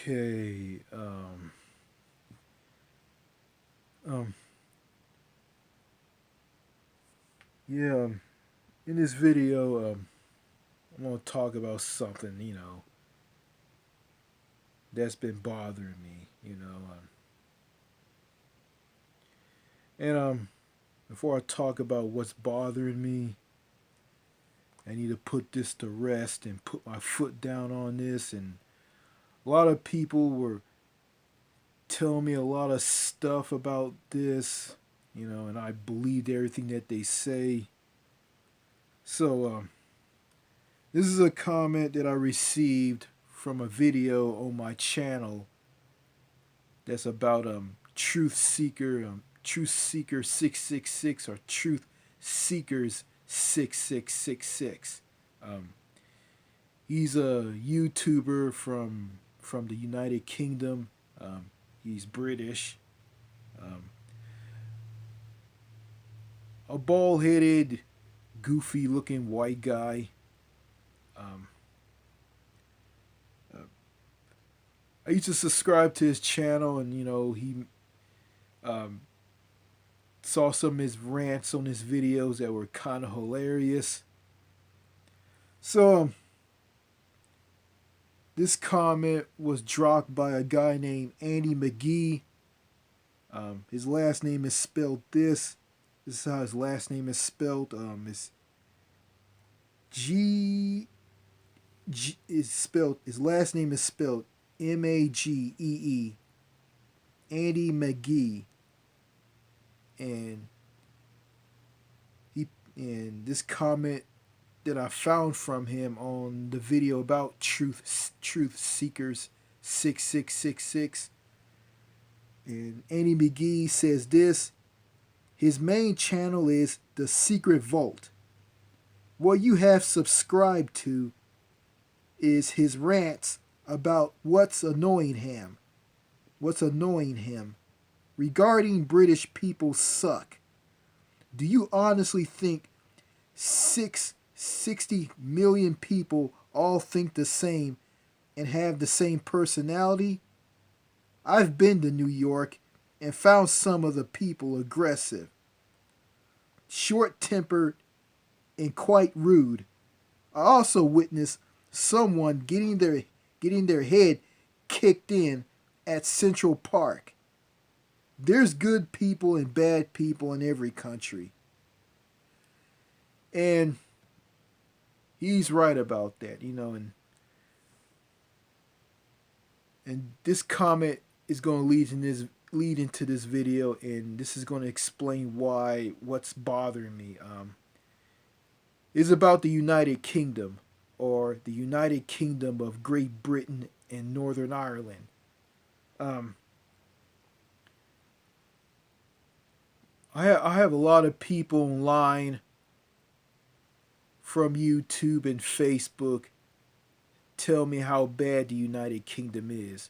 Okay. Um, yeah. In this video, I'm gonna talk about something that's been bothering me. And before I talk about what's bothering me, I need to put this to rest and put my foot down on this. And a lot of people were telling me a lot of stuff about this, and I believed everything that they say. So, this is a comment that I received from a video on my channel that's about Truth Seeker 666 or Truth Seekers 6666. Um, he's a YouTuber from the United Kingdom. He's British. Um, a bald headed, goofy looking white guy. Um, uh, I used to subscribe to his channel, and he um, saw some of his rants on his videos that were kind of hilarious. So this comment was dropped by a guy named Andy McGee. His last name is spelled this. This is how his last name is spelled. It's G. G is spelled. His last name is spelled Magee. Andy McGee, and he and this comment that I found from him on the video about Truth Seekers 6666. And Andy McGee says this: his main channel is The Secret Vault. What you have subscribed to is his rants about what's annoying him. What's annoying him regarding British people suck. Do you honestly think 60 million people all think the same and have the same personality? I've been to New York and found some of the people aggressive, short tempered, and quite rude. I also witnessed someone getting their head kicked in at Central Park. There's good people and bad people in every country. And he's right about that, and this comment is going to lead into this video, and this is going to explain what's bothering me. Is about the United Kingdom, or the United Kingdom of Great Britain and Northern Ireland. Um, I have a lot of people online from YouTube and Facebook tell me how bad the United Kingdom is.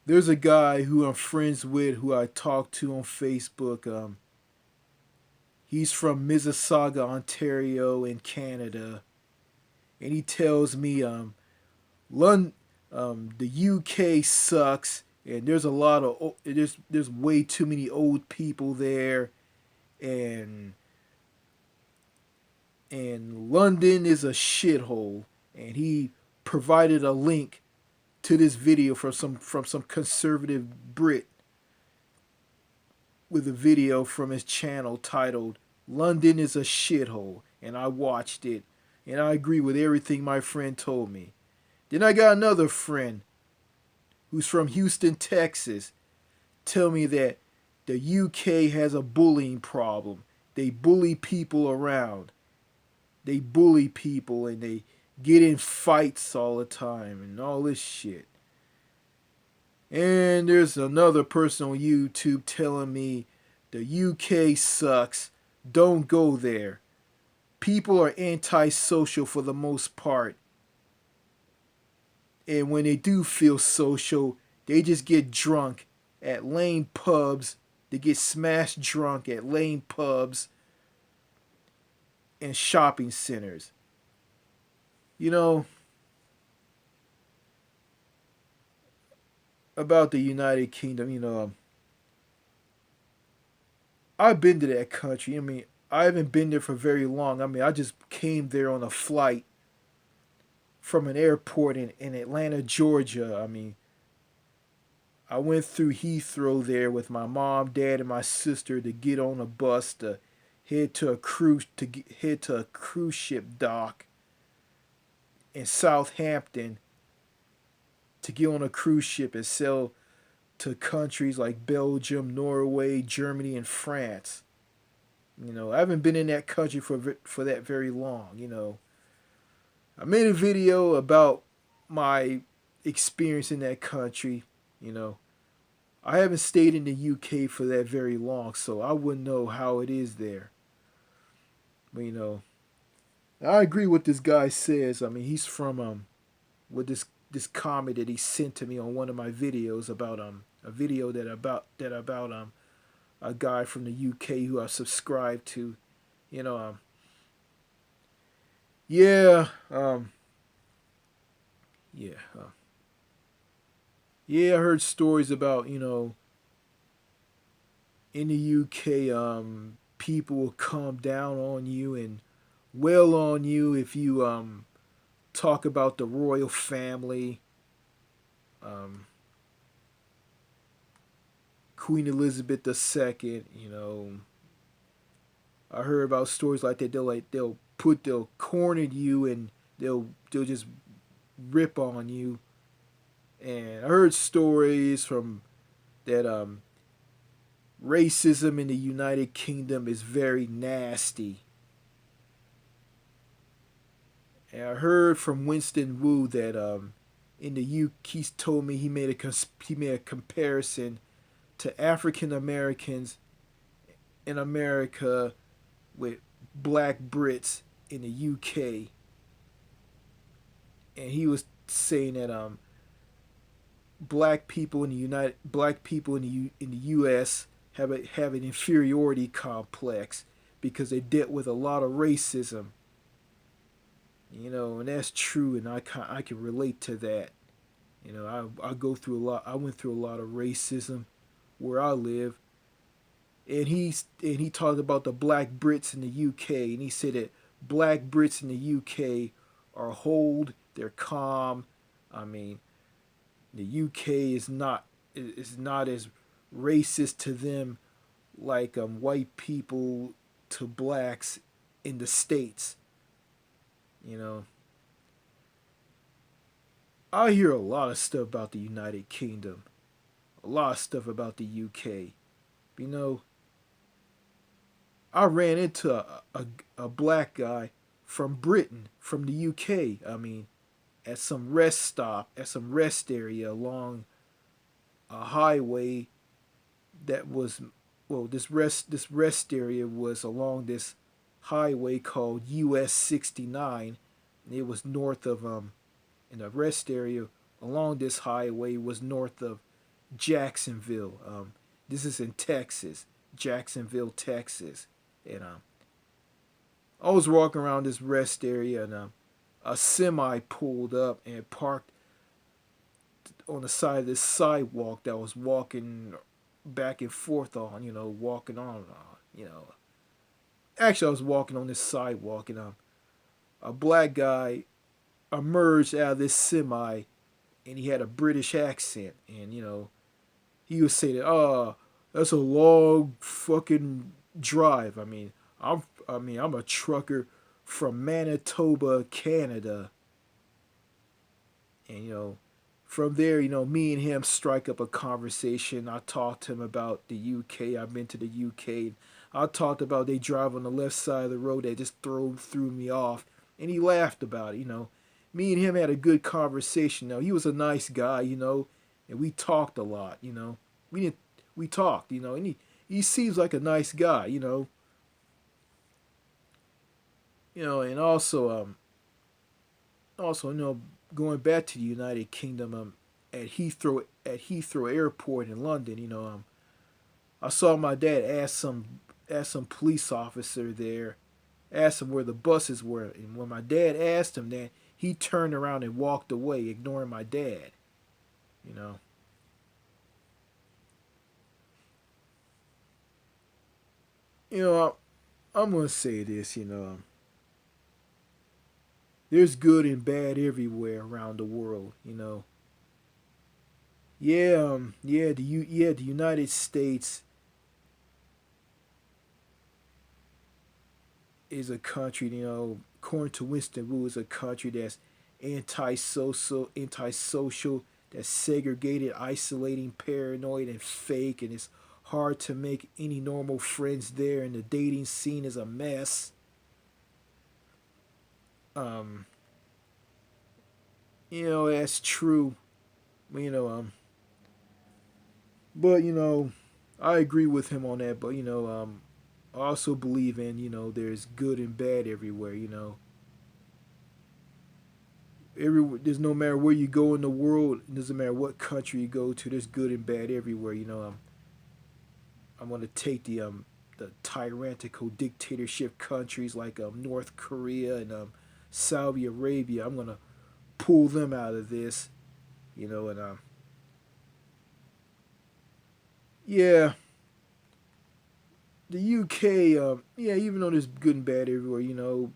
There's a guy who I'm friends with who I talk to on Facebook. He's from Mississauga, Ontario, in Canada, and he tells me London, the UK sucks, and there's way too many old people there, and London is a shithole. And he provided a link to this video from some conservative Brit with a video from his channel titled "London is a shithole," and I watched it, and I agree with everything my friend told me. Then I got another friend who's from Houston, Texas, tell me that the UK has a bullying problem. They bully people around. They bully people and they get in fights all the time and all this shit. And there's another person on YouTube telling me the UK sucks. Don't go there. People are antisocial for the most part. And when they do feel social, they just get drunk at lame pubs. They get smashed drunk at lame pubs and shopping centers. You know, about the United Kingdom, I've been to that country. I mean, I haven't been there for very long. I mean, I just came there on a flight from an airport in Atlanta, Georgia. I mean, I went through Heathrow there with my mom, dad, and my sister to get on a bus to head to a cruise ship dock in Southampton to get on a cruise ship and sail to countries like Belgium, Norway, Germany, and France. I haven't been in that country for that very long. I made a video about my experience in that country. You know, I haven't stayed in the UK for that very long, so I wouldn't know how it is there. But I agree with this guy says. I mean, he's from with this comment that he sent to me on one of my videos about a video that about a guy from the UK who I subscribe to. You know, yeah, yeah, yeah. I heard stories about in the UK, people will come down on you and wail on you if you talk about the royal family, um, Queen Elizabeth II. I heard about stories like that. They'll corner you and they'll just rip on you. And I heard stories from that racism in the United Kingdom is very nasty. And I heard from Winston Wu that in the U, he's told me he made a comparison to African Americans in America with black Brits in the UK, and he was saying that black people in the US have an inferiority complex because they dealt with a lot of racism. And that's true, and I can relate to that. I go through a lot. I went through a lot of racism where I live, and he talked about the black Brits in the UK, and he said that black Brits in the UK are hold, they're calm. I mean, the UK is not as racist to them like white people to blacks in the states. You know, I hear a lot of stuff about the United Kingdom, a lot of stuff about the UK. You know, I ran into a black guy from Britain, from the UK. I mean, at some rest area along a highway that was, well, this rest area was along this highway called US 69. It was north of and the rest area along this highway was north of Jacksonville. This is in Texas, Jacksonville, Texas. And I was walking around this rest area, and a semi pulled up and parked on the side of this sidewalk that I was walking back and forth on. Walking on. Actually, I was walking on this sidewalk, and a black guy emerged out of this semi, and he had a British accent, and he was saying, "Oh, that's a long fucking drive." I'm a trucker from Manitoba, Canada, and from there, me and him strike up a conversation. I talked to him about the UK. I've been to the UK. I talked about they drive on the left side of the road that just threw me off, and he laughed about it. Me and him had a good conversation. Now he was a nice guy, and we talked a lot. We didn't we talked, and he seems like a nice guy. And also, going back to the United Kingdom, at Heathrow Airport in London, I saw my dad ask some police officer there, asked him where the buses were, and when my dad asked him that, he turned around and walked away, ignoring my dad. You know, You know, I'm gonna say this. There's good and bad everywhere around the world. The United States is a country. According to Winston Wu, is a country that's antisocial, that's segregated, isolating, paranoid, and fake, and it's hard to make any normal friends there, and the dating scene is a mess. Um, that's true. You know, um, but I agree with him on that. But I also believe in there's good and bad everywhere. There's no matter where you go in the world, it doesn't matter what country you go to, there's good and bad everywhere. I'm gonna take the tyrannical dictatorship countries like North Korea and Saudi Arabia. I'm gonna pull them out of this. And yeah, the UK. Yeah, even though there's good and bad everywhere,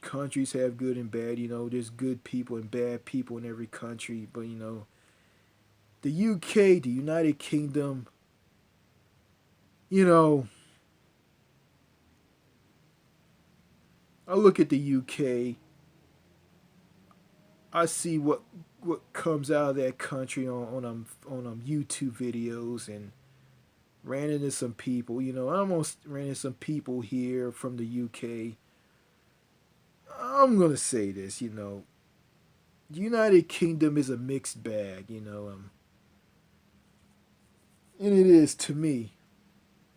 countries have good and bad. There's good people and bad people in every country. But the UK, the United Kingdom, you know, I look at the UK, I see what comes out of that country on YouTube videos, and ran into some people. I almost ran into some people here from the UK. I'm gonna say this. The United Kingdom is a mixed bag. And it is to me.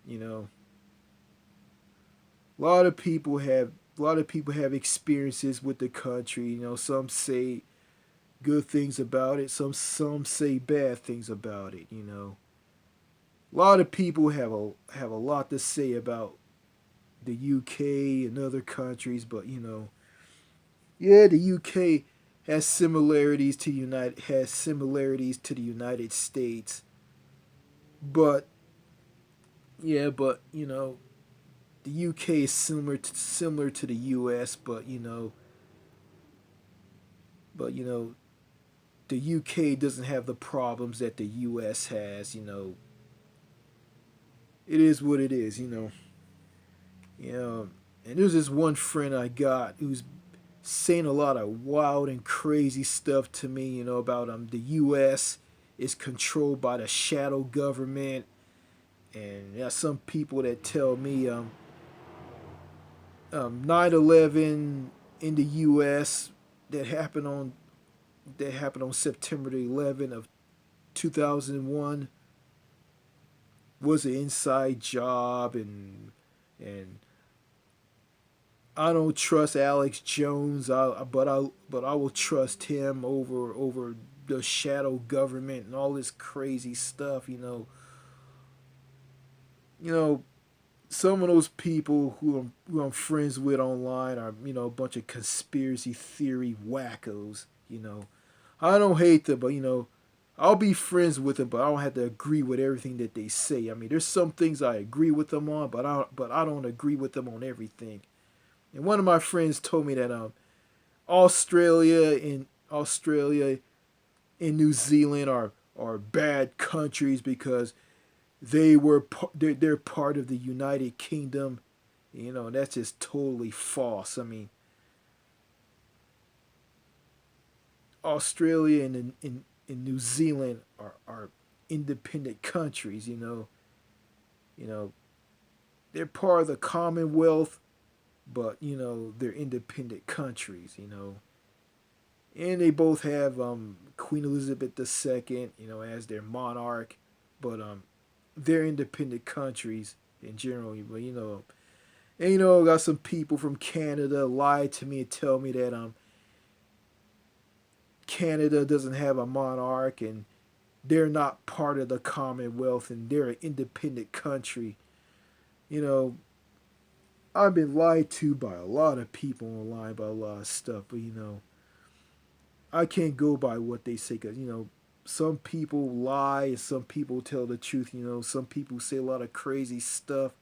You know, a lot of people have experiences with the country. Some say good things about it. Some say bad things about it. A lot of people have a lot to say about the UK and other countries, but yeah, the UK has similarities to the United States, but yeah, but the UK is similar to the US, but but the UK doesn't have the problems that the US has. It is what it is. You know, and there's this one friend I got who's saying a lot of wild and crazy stuff to me, about the US is controlled by the shadow government, and there are some people that tell me 9/11 in the US that happened on September the 11th of 2001 was an inside job, and I don't trust Alex Jones, but I will trust him over the shadow government and all this crazy stuff. You know, some of those people who I'm friends with online are a bunch of conspiracy theory wackos. I don't hate them, but I'll be friends with them, but I don't have to agree with everything that they say. I mean, there's some things I agree with them on, but I don't agree with them on everything. And one of my friends told me that Australia and New Zealand are bad countries because they're part of the United Kingdom. That's just totally false. I mean, Australia and New Zealand are independent countries. You know they're part of the Commonwealth, but they're independent countries. And they both have Queen Elizabeth II, as their monarch, but they're independent countries in general. But and got some people from Canada lie to me and tell me that Canada doesn't have a monarch and they're not part of the Commonwealth and they're an independent country. You know, I've been lied to by a lot of people online about a lot of stuff, but I can't go by what they say because some people lie and some people tell the truth. Some people say a lot of crazy stuff,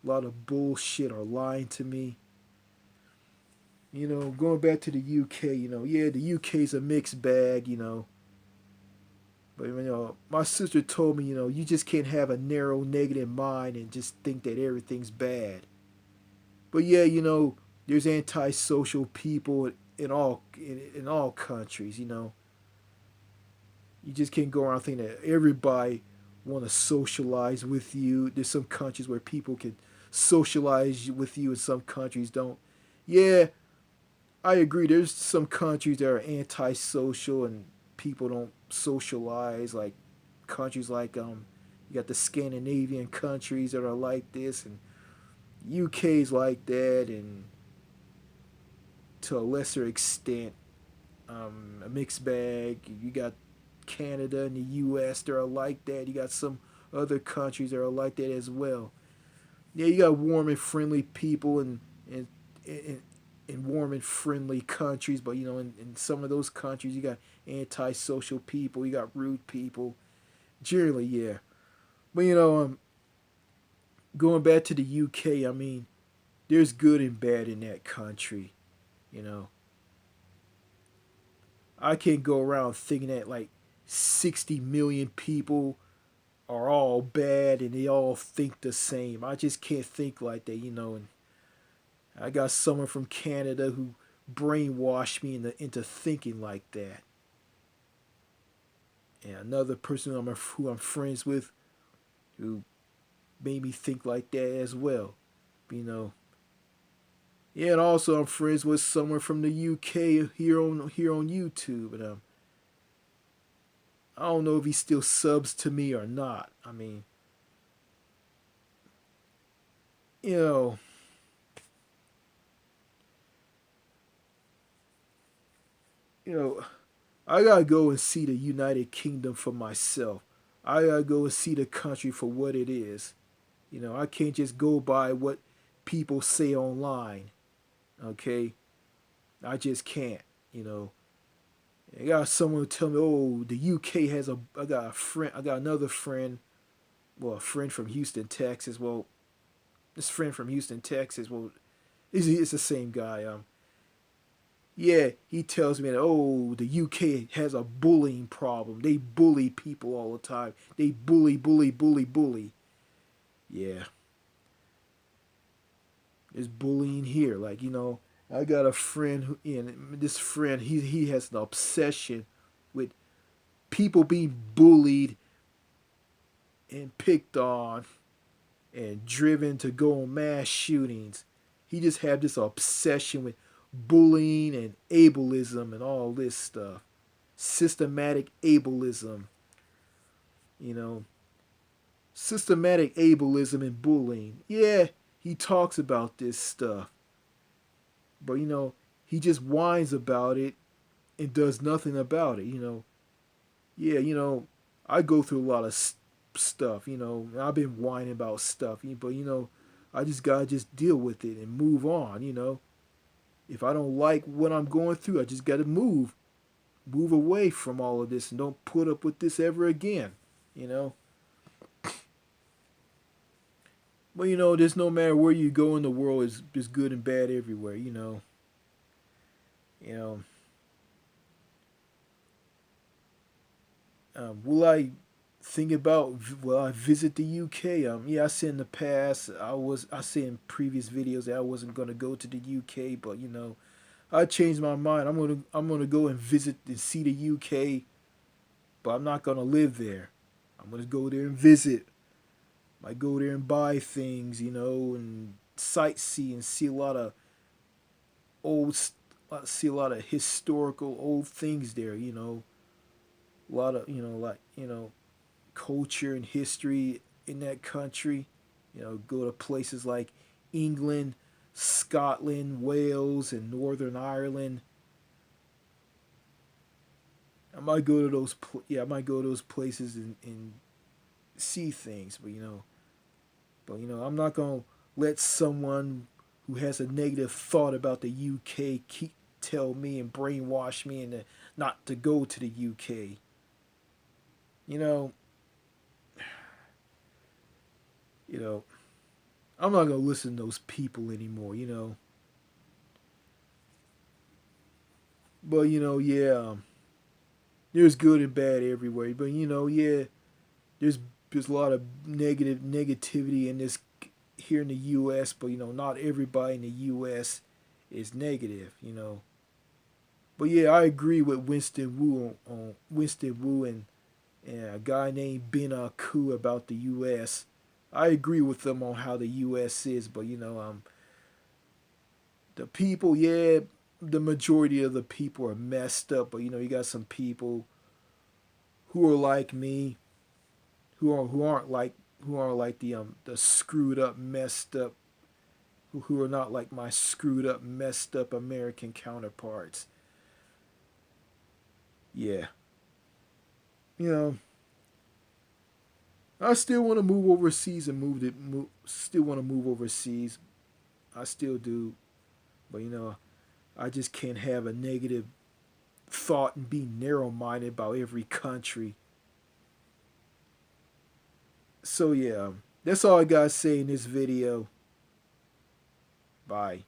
A lot of bullshit are lying to me. Going back to the UK, yeah, the UK's a mixed bag, But my sister told me, you just can't have a narrow negative mind and just think that everything's bad. But yeah, there's antisocial people in all countries. You just can't go around thinking that everybody want to socialize with you. There's some countries where people can socialize with you, and some countries don't. Yeah, I agree. There's some countries that are antisocial and people don't socialize. Like countries like you got the Scandinavian countries that are like this, and UK's like that, and to a lesser extent, a mixed bag. You got Canada and the U.S. that are like that. You got some other countries that are like that as well. Yeah, you got warm and friendly people and, in warm and friendly countries, but in some of those countries, you got antisocial people, you got rude people. Generally, yeah. But going back to the UK, I mean, there's good and bad in that country. You know, I can't go around thinking that like 60 million people are all bad and they all think the same. I just can't think like that. And I got someone from Canada who brainwashed me into thinking like that. And another person who I'm friends with who made me think like that as well. You know, yeah, and also I'm friends with someone from the UK here on YouTube, and I don't know if he still subs to me or not. I mean, you know, you know, I gotta go and see the United Kingdom for myself. I gotta go and see the country for what it is. I can't just go by what people say online. Okay, I just can't. You know, I got someone who tell me, "Oh, the UK has a." I got a friend. I got another friend. Well, a friend from Houston, Texas. Well, this friend from Houston, Texas. Well, it's the same guy. Yeah, he tells me that the UK has a bullying problem. They bully people all the time. They bully, bully, bully, bully. Yeah, there's bullying here. Like I got a friend and this friend he has an obsession with people being bullied and picked on and driven to go on mass shootings. He just had this obsession with bullying and ableism and all this stuff. Systematic ableism, you know, systematic ableism and bullying. Yeah, he talks about this stuff, but he just whines about it and does nothing about it. Yeah, I go through a lot of stuff. I've been whining about stuff, but I just gotta just deal with it and move on. If I don't like what I'm going through, I just gotta move away from all of this and don't put up with this ever again. You know. But there's no matter where you go in the world, is good and bad everywhere. You know. Will I think about will I visit the UK? Yeah, I said in the past I said in previous videos that I wasn't gonna go to the UK, but I changed my mind. I'm gonna go and visit and see the UK, but I'm not gonna live there. I'm gonna go there and visit. I go there and buy things, and sightsee and see a lot of old, see a lot of historical old things there. A lot of like culture and history in that country. Go to places like England, Scotland, Wales, and Northern Ireland. I might go to those. Yeah, I might go to those places and see things, but I'm not gonna let someone who has a negative thought about the UK tell me and brainwash me into not to go to the UK. You know, you know. I'm not gonna listen to those people anymore, But yeah, there's good and bad everywhere. But yeah, there's there's a lot of negativity in this here in the U.S. But not everybody in the U.S. is negative. But yeah, I agree with Winston Wu on Winston Wu and a guy named Ben Aku about the U.S. I agree with them on how the U.S. is, but the people, yeah, the majority of the people are messed up. But you got some people who are like me, who aren't like the screwed up, messed up, who are not like my screwed up, messed up American counterparts. Yeah, you know, I still want to move overseas and still want to move overseas. I still do, but I just can't have a negative thought and be narrow minded about every country. So yeah, that's all I gotta say in this video. Bye.